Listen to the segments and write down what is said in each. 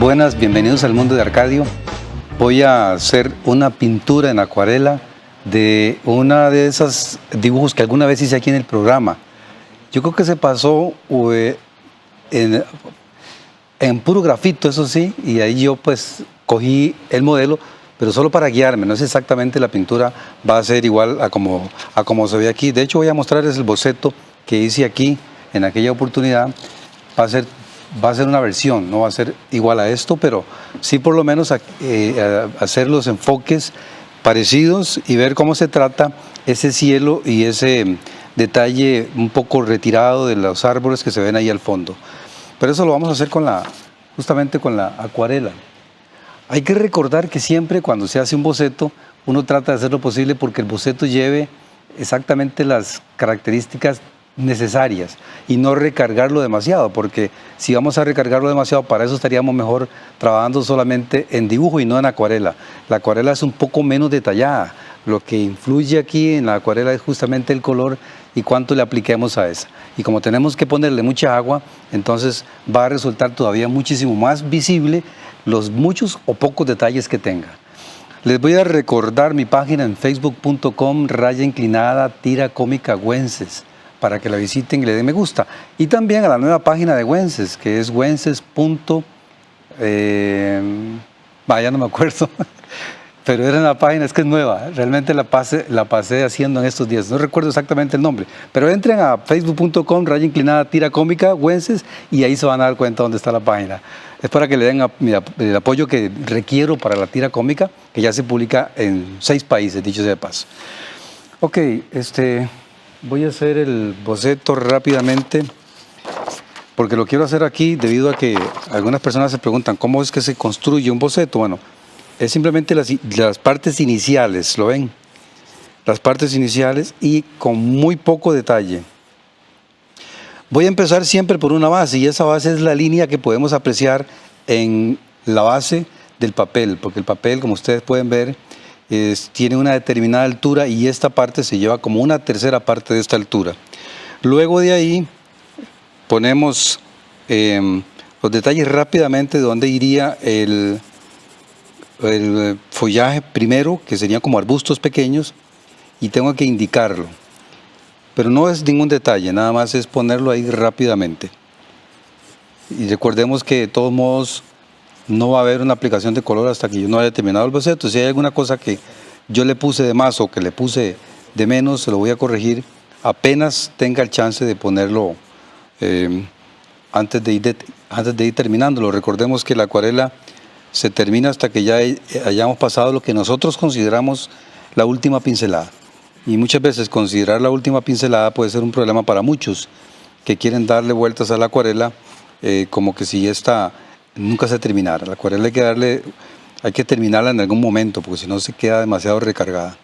Buenas, bienvenidos al mundo de Arcadio. Voy a hacer una pintura en acuarela de una de esos dibujos que alguna vez hice aquí en el programa. Yo creo que se pasó en puro grafito, eso sí, y ahí yo pues cogí el modelo, pero solo para guiarme. No es exactamente la pintura, va a ser igual a como se ve aquí. De hecho, voy a mostrarles el boceto que hice aquí en aquella oportunidad. Va a ser una versión, no va a ser igual a esto, pero sí por lo menos hacer los enfoques parecidos y ver cómo se trata ese cielo y ese detalle un poco retirado de los árboles que se ven ahí al fondo. Pero eso lo vamos a hacer justamente con la acuarela. Hay que recordar que siempre cuando se hace un boceto, uno trata de hacer lo posible porque el boceto lleve exactamente las características necesarias y no recargarlo demasiado, porque si vamos a recargarlo demasiado, para eso estaríamos mejor trabajando solamente en dibujo y no en acuarela. La acuarela es un poco menos detallada. Lo que influye aquí en la acuarela es justamente el color y cuánto le apliquemos a esa. Y como tenemos que ponerle mucha agua, entonces va a resultar todavía muchísimo más visible los muchos o pocos detalles que tenga. Les voy a recordar mi página en facebook.com/tira cómica Güences, para que la visiten y le den me gusta. Y también a la nueva página de Güences, que es güences. Ya no me acuerdo, pero era una página, es que es nueva, realmente la pasé haciendo en estos días, no recuerdo exactamente el nombre, pero entren a facebook.com/tira cómica Güences y ahí se van a dar cuenta dónde está la página. Es para que le den el apoyo que requiero para la tira cómica, que ya se publica en 6 países, dicho sea de paso. Ok, voy a hacer el boceto rápidamente, porque lo quiero hacer aquí debido a que algunas personas se preguntan cómo es que se construye un boceto. Bueno, es simplemente las partes iniciales, ¿lo ven? Las partes iniciales y con muy poco detalle. Voy a empezar siempre por una base y esa base es la línea que podemos apreciar en la base del papel, porque el papel, como ustedes pueden ver, tiene una determinada altura y esta parte se lleva como una tercera parte de esta altura. Luego de ahí ponemos los detalles rápidamente de dónde iría el follaje primero, que serían como arbustos pequeños, y tengo que indicarlo. Pero no es ningún detalle, nada más es ponerlo ahí rápidamente. Y recordemos que de todos modos no va a haber una aplicación de color hasta que yo no haya terminado el boceto. Si hay alguna cosa que yo le puse de más o que le puse de menos, se lo voy a corregir apenas tenga el chance de ponerlo antes de ir terminándolo. Recordemos que la acuarela se termina hasta que ya hayamos pasado lo que nosotros consideramos la última pincelada. Y muchas veces considerar la última pincelada puede ser un problema para muchos que quieren darle vueltas a la acuarela como que si esta nunca se terminara. La acuarela hay que terminarla en algún momento, porque si no se queda demasiado recargada.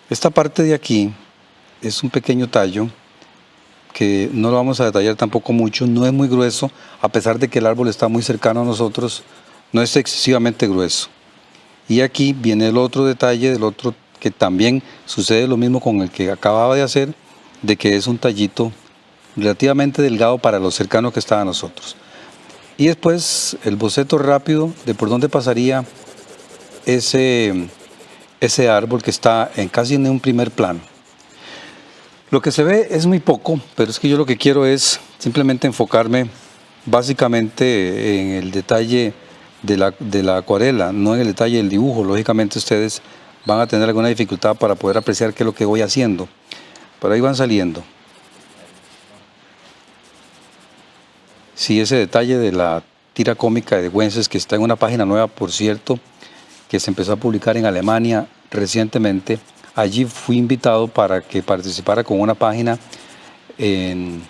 Esta parte de aquí es un pequeño tallo que no lo vamos a detallar tampoco mucho, no es muy grueso, a pesar de que el árbol está muy cercano a nosotros, no es excesivamente grueso. Y aquí viene el otro detalle del otro, que también sucede lo mismo con el que acababa de hacer, de que es un tallito relativamente delgado para lo cercano que está a nosotros. Y después el boceto rápido de por dónde pasaría ese árbol que está casi en un primer plano. Lo que se ve es muy poco, pero es que yo lo que quiero es simplemente enfocarme básicamente en el detalle de la acuarela, no en el detalle del dibujo. Lógicamente ustedes van a tener alguna dificultad para poder apreciar qué es lo que voy haciendo, pero ahí van saliendo. Sí, ese detalle de la tira cómica de Güences, que está en una página nueva, por cierto, que se empezó a publicar en Alemania recientemente. Allí fui invitado para que participara con una página en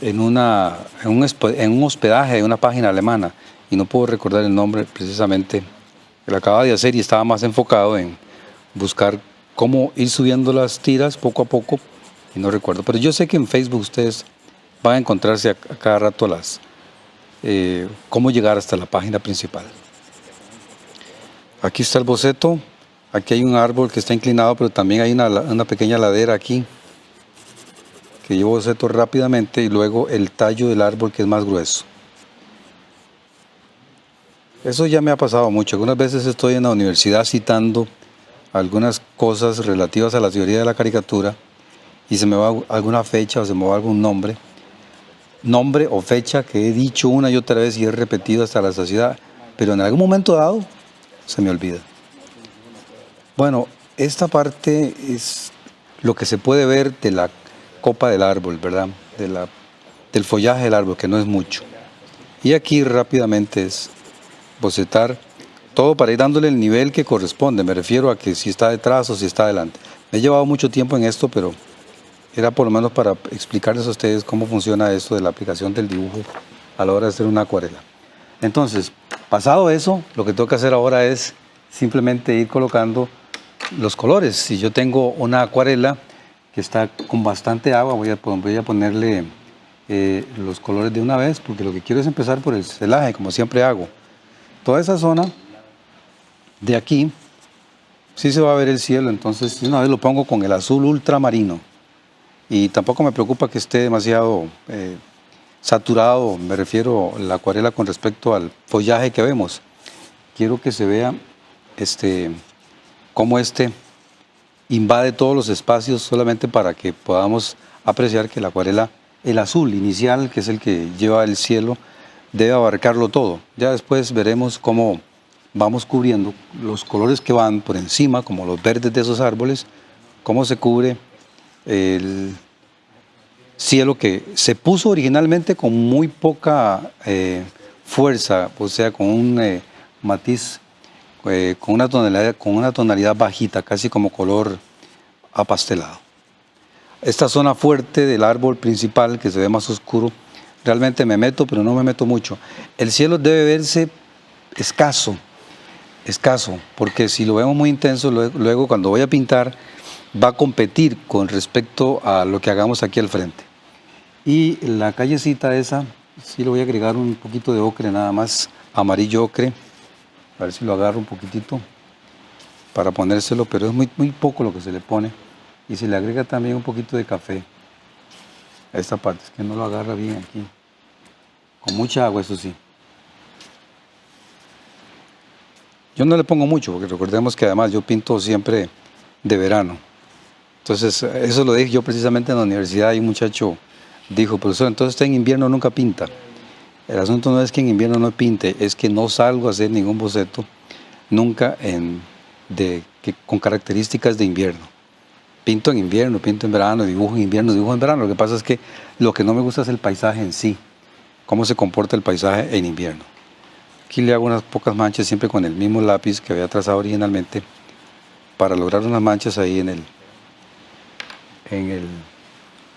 un hospedaje de una página alemana, y no puedo recordar el nombre precisamente. Lo acababa de hacer y estaba más enfocado en buscar cómo ir subiendo las tiras poco a poco, y no recuerdo. Pero yo sé que en Facebook ustedes van a encontrarse a cada rato cómo llegar hasta la página principal. Aquí está el boceto. Aquí hay un árbol que está inclinado, pero también hay una pequeña ladera aquí que yo boceto rápidamente, y luego el tallo del árbol, que es más grueso. Eso ya me ha pasado mucho. Algunas veces estoy en la universidad citando algunas cosas relativas a la teoría de la caricatura y se me va alguna fecha o se me va algún nombre o fecha que he dicho una y otra vez y he repetido hasta la saciedad, pero en algún momento dado se me olvida. Bueno, esta parte es lo que se puede ver de la copa del árbol, ¿verdad? Del follaje del árbol, que no es mucho. Y aquí rápidamente es bocetar todo para ir dándole el nivel que corresponde. Me refiero a que si está detrás o si está adelante. Me he llevado mucho tiempo en esto, pero era por lo menos para explicarles a ustedes cómo funciona esto de la aplicación del dibujo a la hora de hacer una acuarela. Entonces, pasado eso, lo que tengo que hacer ahora es simplemente ir colocando los colores. Si yo tengo una acuarela que está con bastante agua, voy a ponerle los colores de una vez, porque lo que quiero es empezar por el celaje, como siempre hago. Toda esa zona de aquí, sí se va a ver el cielo, entonces de una vez lo pongo con el azul ultramarino. Y tampoco me preocupa que esté demasiado saturado, me refiero a la acuarela con respecto al follaje que vemos. Quiero que se vea cómo invade todos los espacios solamente para que podamos apreciar que la acuarela, el azul inicial, que es el que lleva el cielo, debe abarcarlo todo. Ya después veremos cómo vamos cubriendo los colores que van por encima, como los verdes de esos árboles, cómo se cubre el cielo que se puso originalmente con muy poca fuerza, o sea, con un matiz, con una tonalidad bajita, casi como color apastelado. Esta zona fuerte del árbol principal, que se ve más oscuro, realmente me meto, pero no me meto mucho. El cielo debe verse escaso, porque si lo vemos muy intenso, luego cuando voy a pintar, va a competir con respecto a lo que hagamos aquí al frente. Y la callecita esa, sí le voy a agregar un poquito de ocre nada más, amarillo ocre, a ver si lo agarro un poquitito para ponérselo, pero es muy, muy poco lo que se le pone. Y se le agrega también un poquito de café a esta parte, es que no lo agarra bien aquí. Con mucha agua, eso sí. Yo no le pongo mucho, porque recordemos que además yo pinto siempre de verano. Entonces, eso lo dije yo precisamente en la universidad, y un muchacho dijo: profesor, entonces usted en invierno nunca pinta. El asunto no es que en invierno no pinte, es que no salgo a hacer ningún boceto nunca con características de invierno. Pinto en invierno, pinto en verano, dibujo en invierno, dibujo en verano. Lo que pasa es que lo que no me gusta es el paisaje en sí, cómo se comporta el paisaje en invierno. Aquí le hago unas pocas manchas siempre con el mismo lápiz que había trazado originalmente para lograr unas manchas ahí en el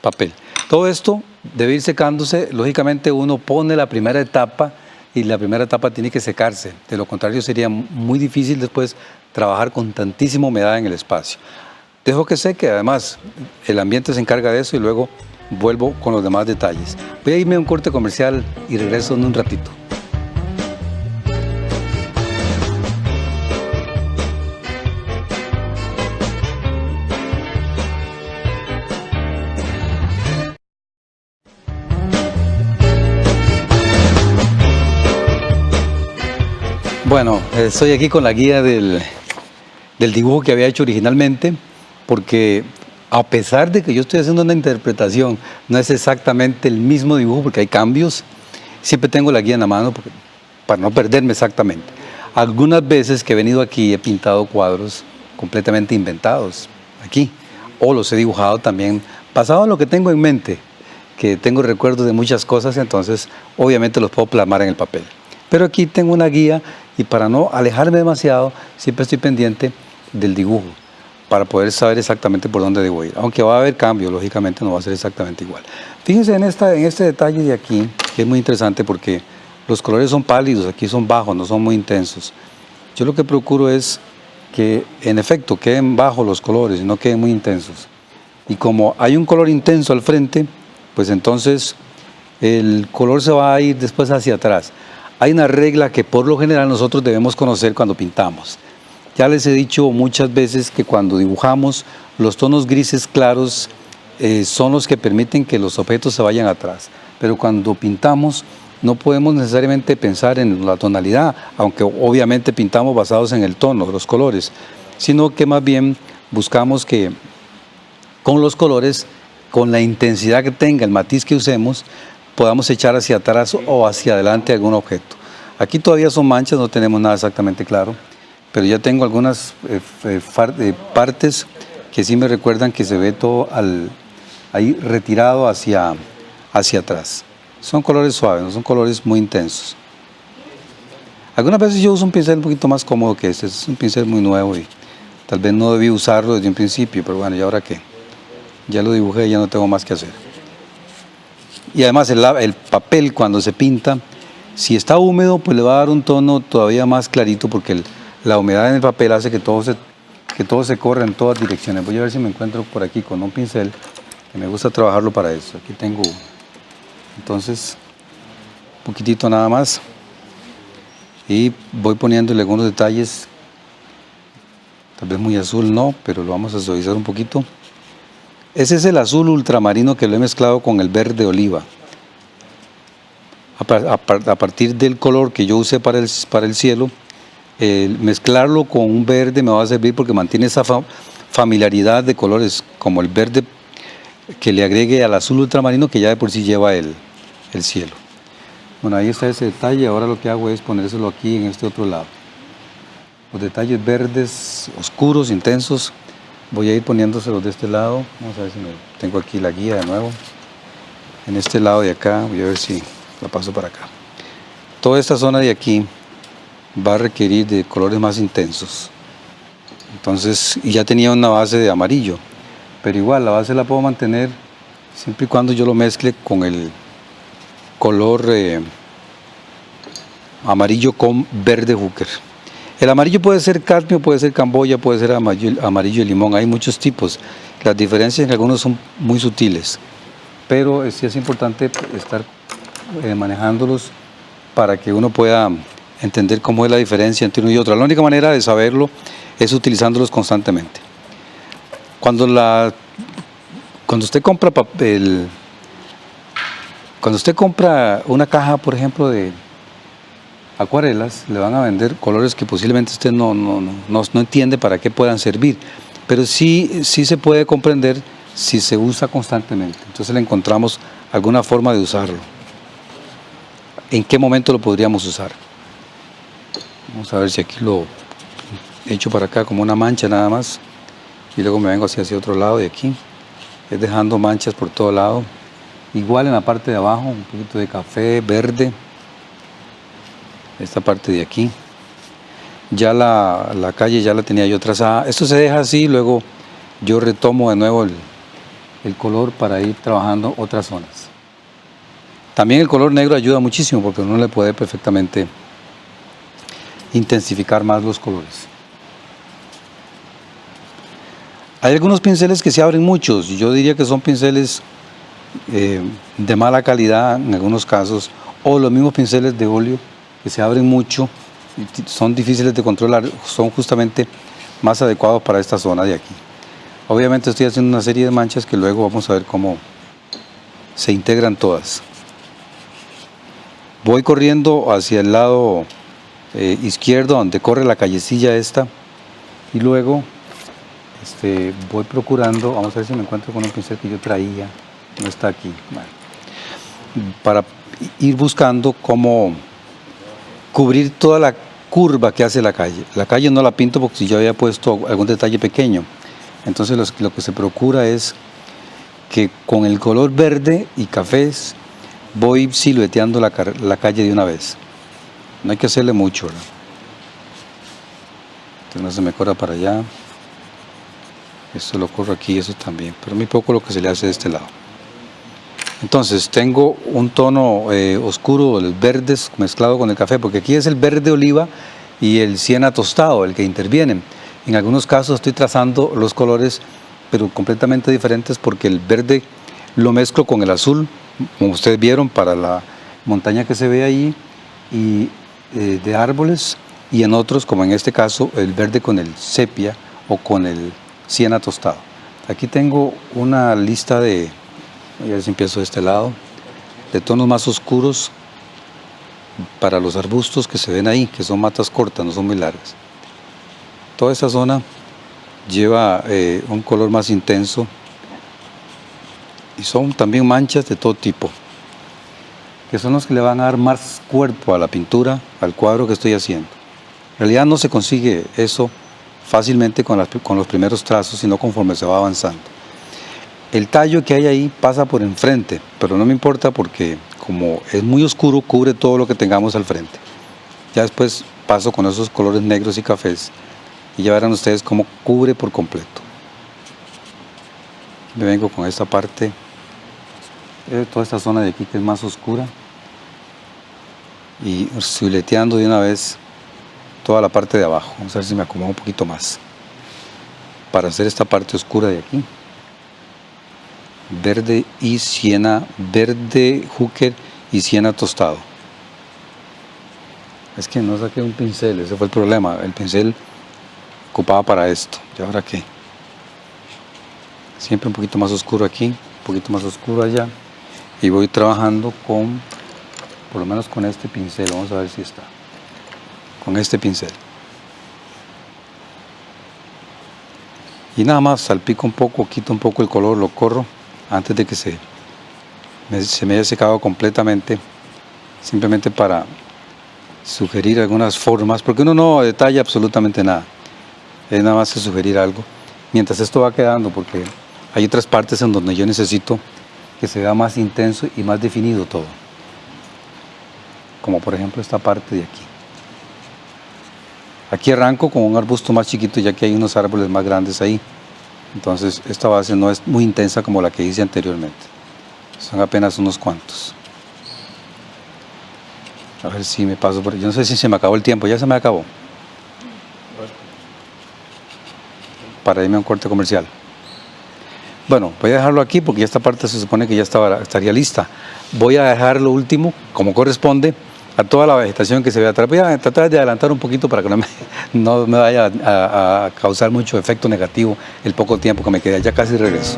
papel. Todo esto debe ir secándose. Lógicamente uno pone la primera etapa y la primera etapa tiene que secarse. De lo contrario sería muy difícil después trabajar con tantísima humedad en el espacio. Dejo que seque, además el ambiente se encarga de eso y luego vuelvo con los demás detalles. Voy a irme a un corte comercial y regreso en un ratito. Bueno, estoy aquí con la guía del dibujo que había hecho originalmente, porque a pesar de que yo estoy haciendo una interpretación, no es exactamente el mismo dibujo porque hay cambios. Siempre tengo la guía en la mano para no perderme exactamente. Algunas veces que he venido aquí he pintado cuadros completamente inventados aquí, o los he dibujado también basado en lo que tengo en mente, que tengo recuerdos de muchas cosas, entonces obviamente los puedo plasmar en el papel. Pero aquí tengo una guía y para no alejarme demasiado, siempre estoy pendiente del dibujo para poder saber exactamente por dónde debo ir. Aunque va a haber cambio, lógicamente no va a ser exactamente igual. Fíjense en este detalle de aquí, que es muy interesante porque los colores son pálidos, aquí son bajos, no son muy intensos. Yo lo que procuro es que en efecto queden bajos los colores y no queden muy intensos. Y como hay un color intenso al frente, pues entonces el color se va a ir después hacia atrás. Hay una regla que por lo general nosotros debemos conocer cuando pintamos. Ya les he dicho muchas veces que cuando dibujamos, los tonos grises claros son los que permiten que los objetos se vayan atrás. Pero cuando pintamos, no podemos necesariamente pensar en la tonalidad, aunque obviamente pintamos basados en el tono, los colores, sino que más bien buscamos que con los colores, con la intensidad que tenga, el matiz que usemos, podamos echar hacia atrás o hacia adelante algún objeto. Aquí todavía son manchas, no tenemos nada exactamente claro, pero ya tengo algunas partes que sí me recuerdan que se ve todo ahí retirado hacia atrás. Son colores suaves, no son colores muy intensos. Algunas veces yo uso un pincel un poquito más cómodo que este. Es un pincel muy nuevo y tal vez no debí usarlo desde un principio, pero bueno, ¿y ahora qué? Ya lo dibujé, ya no tengo más que hacer. Y además el papel cuando se pinta, si está húmedo, pues le va a dar un tono todavía más clarito porque la humedad en el papel hace que todo se corra en todas direcciones. Voy a ver si me encuentro por aquí con un pincel, que me gusta trabajarlo para eso. Aquí tengo, entonces, un poquitito nada más. Y voy poniéndole algunos detalles, tal vez muy azul no, pero lo vamos a suavizar un poquito. Ese es el azul ultramarino que lo he mezclado con el verde oliva. A partir del color que yo usé para el cielo, mezclarlo con un verde me va a servir porque mantiene esa familiaridad de colores, como el verde que le agregue al azul ultramarino que ya de por sí lleva el cielo. Bueno, ahí está ese detalle. Ahora lo que hago es ponérselo aquí en este otro lado. Los detalles verdes, oscuros, intensos, voy a ir poniéndoselos de este lado. Vamos a ver si tengo aquí la guía de nuevo. En este lado de acá, voy a ver si la paso para acá. Toda esta zona de aquí va a requerir de colores más intensos. Entonces, y ya tenía una base de amarillo, pero igual la base la puedo mantener siempre y cuando yo lo mezcle con el color amarillo con verde Hooker. El amarillo puede ser cadmio, puede ser camboya, puede ser amarillo de limón. Hay muchos tipos. Las diferencias en algunos son muy sutiles, pero sí es importante estar manejándolos para que uno pueda entender cómo es la diferencia entre uno y otro. La única manera de saberlo es utilizándolos constantemente. Cuando usted compra papel, cuando usted compra una caja, por ejemplo, de acuarelas, le van a vender colores que posiblemente usted no entiende para qué puedan servir, pero sí se puede comprender si se usa constantemente. Entonces le encontramos alguna forma de usarlo. ¿En qué momento lo podríamos usar? Vamos a ver si aquí lo he hecho para acá como una mancha nada más, y luego me vengo hacia otro lado de aquí, es dejando manchas por todo lado. Igual en la parte de abajo, un poquito de café, verde. Esta parte de aquí. Ya la calle ya la tenía yo trazada. Esto se deja así, luego yo retomo de nuevo el color para ir trabajando otras zonas. También el color negro ayuda muchísimo porque uno le puede perfectamente intensificar más los colores. Hay algunos pinceles que se abren muchos. Yo diría que son pinceles de mala calidad en algunos casos, o los mismos pinceles de óleo que se abren mucho y son difíciles de controlar, son justamente más adecuados para esta zona de aquí. Obviamente estoy haciendo una serie de manchas que luego vamos a ver cómo se integran todas. Voy corriendo hacia el lado izquierdo donde corre la callecilla esta, y luego voy procurando, vamos a ver si me encuentro con un pincel que yo traía. No está aquí. Bueno, para ir buscando cómo cubrir toda la curva que hace la calle. La calle no la pinto porque si yo había puesto algún detalle pequeño. Entonces lo que se procura es que con el color verde y cafés voy silueteando la calle de una vez. No hay que hacerle mucho, ¿verdad? Entonces no se me corra para allá. Esto lo corro aquí, eso también. Pero muy poco lo que se le hace de este lado. Entonces tengo un tono oscuro, el verde mezclado con el café, porque aquí es el verde oliva y el siena tostado el que intervienen. En algunos casos estoy trazando los colores, pero completamente diferentes, porque el verde lo mezclo con el azul, como ustedes vieron, para la montaña que se ve ahí, y de árboles, y en otros, como en este caso, el verde con el sepia o con el siena tostado. Aquí tengo una lista de... Voy a ver si empiezo de este lado, de tonos más oscuros, para los arbustos que se ven ahí, que son matas cortas, no son muy largas. Toda esta zona lleva un color más intenso y son también manchas de todo tipo, que son los que le van a dar más cuerpo a la pintura, al cuadro que estoy haciendo. En realidad no se consigue eso fácilmente con los primeros trazos, sino conforme se va avanzando. El tallo que hay ahí pasa por enfrente, pero no me importa porque como es muy oscuro, cubre todo lo que tengamos al frente. Ya después paso con esos colores negros y cafés y ya verán ustedes cómo cubre por completo. Me vengo con esta parte, toda esta zona de aquí que es más oscura, y fileteando de una vez toda la parte de abajo. Vamos a ver si me acomodo un poquito más para hacer esta parte oscura de aquí. Verde y siena, verde hooker y siena tostado. Es que no saqué un pincel, ese fue el problema. El pincel ocupaba para esto. ¿Y ahora qué? Siempre un poquito más oscuro aquí, un poquito más oscuro allá. Y voy trabajando con, por lo menos con este pincel. Vamos a ver si está. Con este pincel. Y nada más salpico un poco, quito un poco el color, lo corro antes de que se me haya secado completamente, simplemente para sugerir algunas formas, porque uno no detalla absolutamente nada, es nada más que sugerir algo, mientras esto va quedando, porque hay otras partes en donde yo necesito que se vea más intenso y más definido todo, como por ejemplo esta parte de aquí. Aquí arranco con un arbusto más chiquito, ya que hay unos árboles más grandes ahí. Entonces esta base no es muy intensa como la que hice anteriormente. Son apenas unos cuantos. A ver si me paso por... Yo no sé si se me acabó el tiempo. Ya se me acabó. Para irme a un corte comercial. Bueno, voy a dejarlo aquí porque ya esta parte se supone que ya estaría lista. Voy a dejar lo último, como corresponde, a toda la vegetación que se ve atrás. Voy a tratar de adelantar un poquito para que no me vaya a causar mucho efecto negativo el poco tiempo que me queda. Ya casi regreso.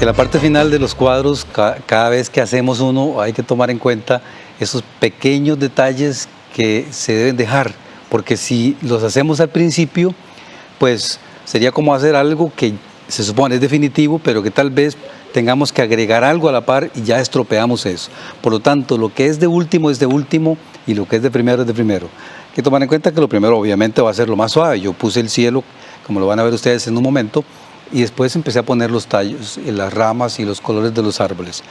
En la parte final de los cuadros, cada vez que hacemos uno, hay que tomar en cuenta esos pequeños detalles que se deben dejar, porque si los hacemos al principio, pues sería como hacer algo que se supone es definitivo, pero que tal vez tengamos que agregar algo a la par y ya estropeamos eso. Por lo tanto, lo que es de último y lo que es de primero es de primero. Hay que tomar en cuenta que lo primero obviamente va a ser lo más suave. Yo puse el cielo, como lo van a ver ustedes en un momento, y después empecé a poner los tallos, las ramas y los colores de los árboles.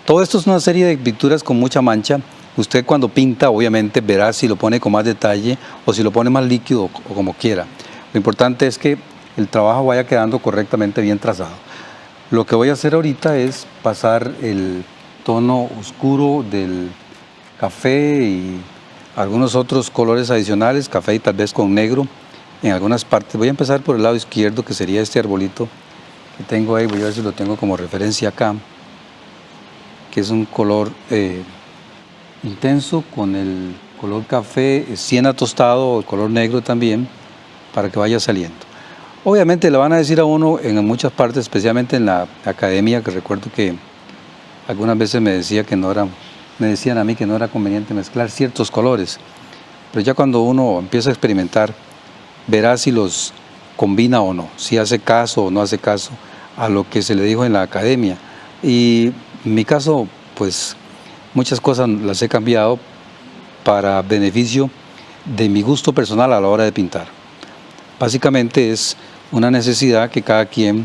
Todo esto es una serie de pinturas con mucha mancha. Usted cuando pinta obviamente verá si lo pone con más detalle o si lo pone más líquido o como quiera. Lo importante es que el trabajo vaya quedando correctamente bien trazado. Lo que voy a hacer ahorita es pasar el tono oscuro del café y algunos otros colores adicionales, café y tal vez con negro, en algunas partes. Voy a empezar por el lado izquierdo, que sería este arbolito que tengo ahí. Voy a ver si lo tengo como referencia acá, que es un color intenso con el color café, siena tostado o el color negro también, para que vaya saliendo. Obviamente le van a decir a uno en muchas partes, especialmente en la academia, que recuerdo que algunas veces me decían a mí que no era conveniente mezclar ciertos colores, pero ya cuando uno empieza a experimentar, verá si los combina o no, si hace caso o no hace caso a lo que se le dijo en la academia. Y en mi caso, pues muchas cosas las he cambiado para beneficio de mi gusto personal a la hora de pintar. Básicamente es una necesidad que cada quien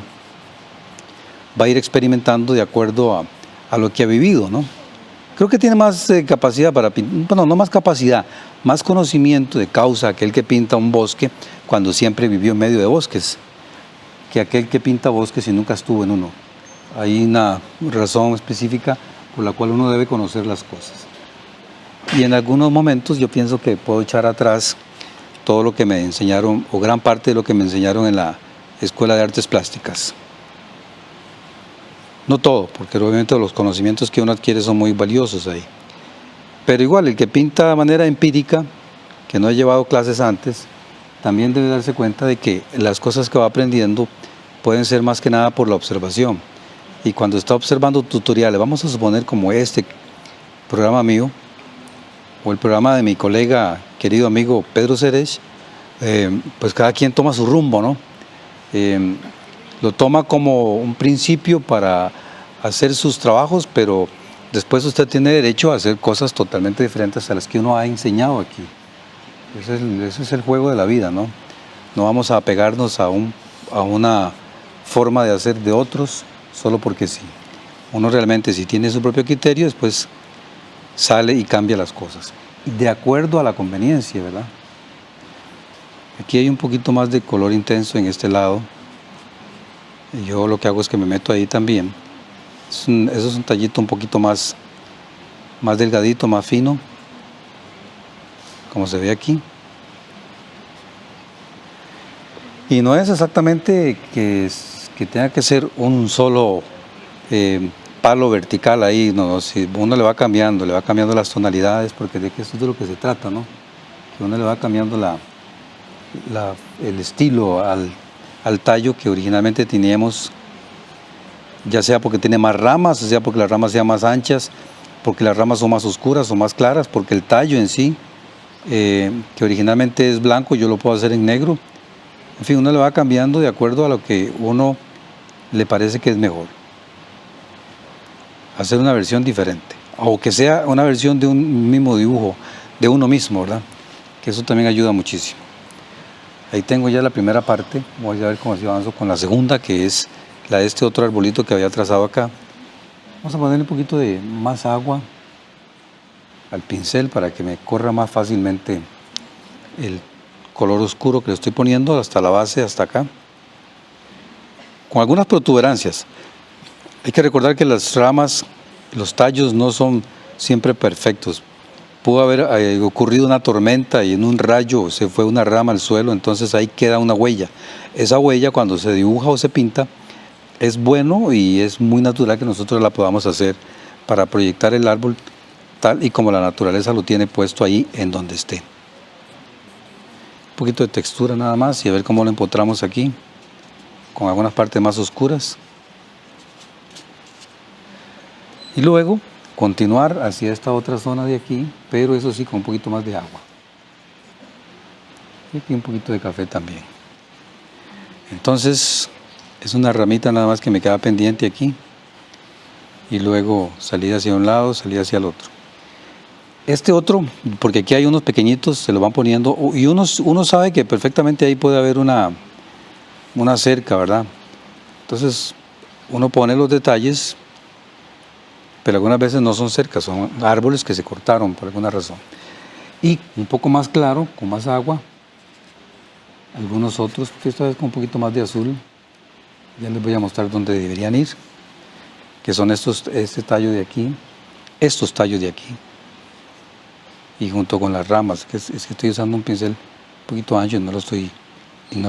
va a ir experimentando de acuerdo a lo que ha vivido, ¿no? Creo que tiene más capacidad para pintar, bueno, no más capacidad, más conocimiento de causa aquel que pinta un bosque cuando siempre vivió en medio de bosques, que aquel que pinta bosques y nunca estuvo en uno. Hay una razón específica por la cual uno debe conocer las cosas. Y en algunos momentos yo pienso que puedo echar atrás todo lo que me enseñaron, o gran parte de lo que me enseñaron en la Escuela de Artes Plásticas. No todo, porque obviamente los conocimientos que uno adquiere son muy valiosos ahí. Pero igual, el que pinta de manera empírica, que no ha llevado clases antes, también debe darse cuenta de que las cosas que va aprendiendo pueden ser más que nada por la observación. Y cuando está observando tutoriales, vamos a suponer como este programa mío, o el programa de mi colega, querido amigo Pedro Ceres, pues cada quien toma su rumbo, ¿no? Lo toma como un principio para hacer sus trabajos, pero después usted tiene derecho a hacer cosas totalmente diferentes a las que uno ha enseñado aquí. Ese es el juego de la vida, ¿no? No vamos a apegarnos a una forma de hacer de otros solo porque sí. Uno realmente, si tiene su propio criterio, después sale y cambia las cosas, de acuerdo a la conveniencia, ¿verdad? Aquí hay un poquito más de color intenso en este lado. Y yo lo que hago es que me meto ahí también. Eso es un tallito un poquito más delgadito, más fino, como se ve aquí. Y no es exactamente que tenga que ser un solo palo vertical ahí, no, si uno le va cambiando las tonalidades, porque de que esto es de lo que se trata, ¿no? Que uno le va cambiando el estilo al tallo que originalmente teníamos, ya sea porque tiene más ramas, o sea porque las ramas sean más anchas, porque las ramas son más oscuras o más claras, porque el tallo en sí, que originalmente es blanco, yo lo puedo hacer en negro. En fin, uno le va cambiando de acuerdo a lo que uno le parece que es mejor. Hacer una versión diferente, o que sea una versión de un mismo dibujo, de uno mismo, ¿verdad? Que eso también ayuda muchísimo. Ahí tengo ya la primera parte, voy a ver cómo se avanzo con la segunda, que es la de este otro arbolito que había trazado acá. Vamos a ponerle un poquito de más agua al pincel para que me corra más fácilmente el color oscuro que le estoy poniendo hasta la base, hasta acá, con algunas protuberancias. Hay que recordar que las ramas, los tallos no son siempre perfectos. Pudo haber ocurrido una tormenta y en un rayo se fue una rama al suelo, entonces ahí queda una huella. Esa huella, cuando se dibuja o se pinta, es bueno y es muy natural que nosotros la podamos hacer para proyectar el árbol tal y como la naturaleza lo tiene puesto ahí en donde esté. Un poquito de textura nada más y a ver cómo lo empotramos aquí, con algunas partes más oscuras. Y luego continuar hacia esta otra zona de aquí, pero eso sí con un poquito más de agua. Y aquí un poquito de café también. Entonces es una ramita nada más que me queda pendiente aquí. Y luego salir hacia un lado, salir hacia el otro. Este otro, porque aquí hay unos pequeñitos, se lo van poniendo, y uno sabe que perfectamente ahí puede haber una cerca, ¿verdad? Entonces uno pone los detalles, pero algunas veces no son cercas, son árboles que se cortaron por alguna razón. Y un poco más claro, con más agua, algunos otros, esta vez con un poquito más de azul, ya les voy a mostrar dónde deberían ir, que son este tallo de aquí, estos tallos de aquí, y junto con las ramas, que es que estoy usando un pincel un poquito ancho y no lo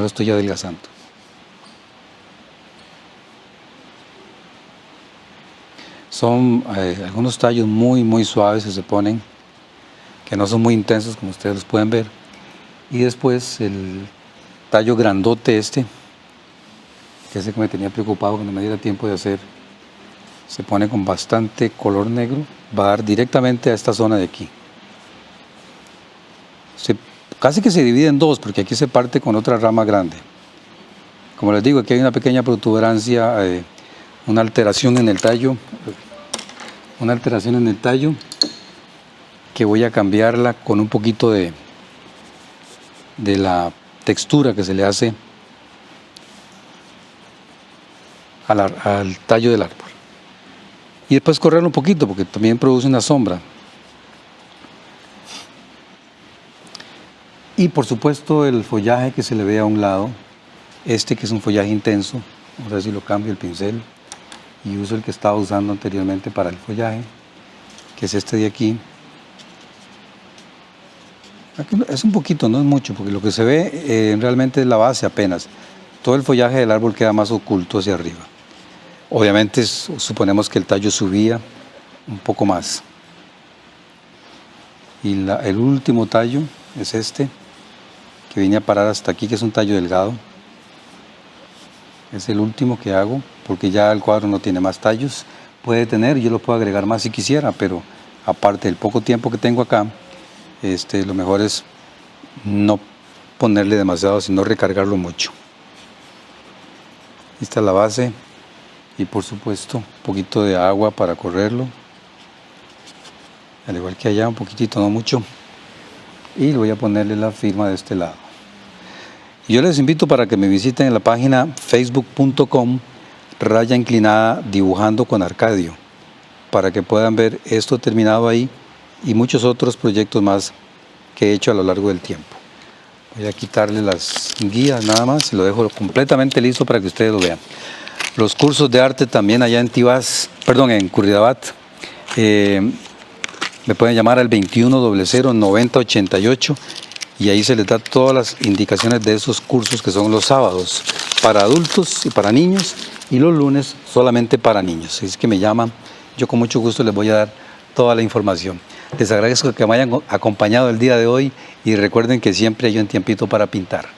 estoy adelgazando. Son algunos tallos muy suaves que se ponen, que no son muy intensos como ustedes los pueden ver. Y después el tallo grandote que ese que me tenía preocupado que no me diera tiempo de hacer, se pone con bastante color negro, va a dar directamente a esta zona de aquí. Casi que se divide en dos, porque aquí se parte con otra rama grande. Como les digo, aquí hay una pequeña protuberancia, una alteración en el tallo, que voy a cambiarla con un poquito de la textura que se le hace al tallo del árbol. Y después correrlo un poquito, porque también produce una sombra. Y por supuesto el follaje que se le ve a un lado, que es un follaje intenso, vamos a ver si lo cambio el pincel y uso el que estaba usando anteriormente para el follaje, que es este de aquí. Es un poquito, no es mucho, porque lo que se ve realmente es la base apenas. Todo el follaje del árbol queda más oculto hacia arriba. Obviamente suponemos que el tallo subía un poco más. Y el último tallo es este, que viene a parar hasta aquí, que es un tallo delgado. Es el último que hago, porque ya el cuadro no tiene más tallos. Puede tener, yo lo puedo agregar más si quisiera, pero aparte del poco tiempo que tengo acá, lo mejor es no ponerle demasiado, sino recargarlo mucho. Esta es la base y por supuesto un poquito de agua para correrlo. Al igual que allá, un poquitito, no mucho. Y voy a ponerle la firma de este lado. Y yo les invito para que me visiten en la página facebook.com// dibujando con Arcadio, para que puedan ver esto terminado ahí y muchos otros proyectos más que he hecho a lo largo del tiempo. Voy a quitarle las guías nada más y lo dejo completamente listo para que ustedes lo vean. Los cursos de arte también allá en en Curridabat. Me pueden llamar al 2100-9088 y ahí se les da todas las indicaciones de esos cursos que son los sábados para adultos y para niños y los lunes solamente para niños. Así es que me llaman, yo con mucho gusto les voy a dar toda la información. Les agradezco que me hayan acompañado el día de hoy y recuerden que siempre hay un tiempito para pintar.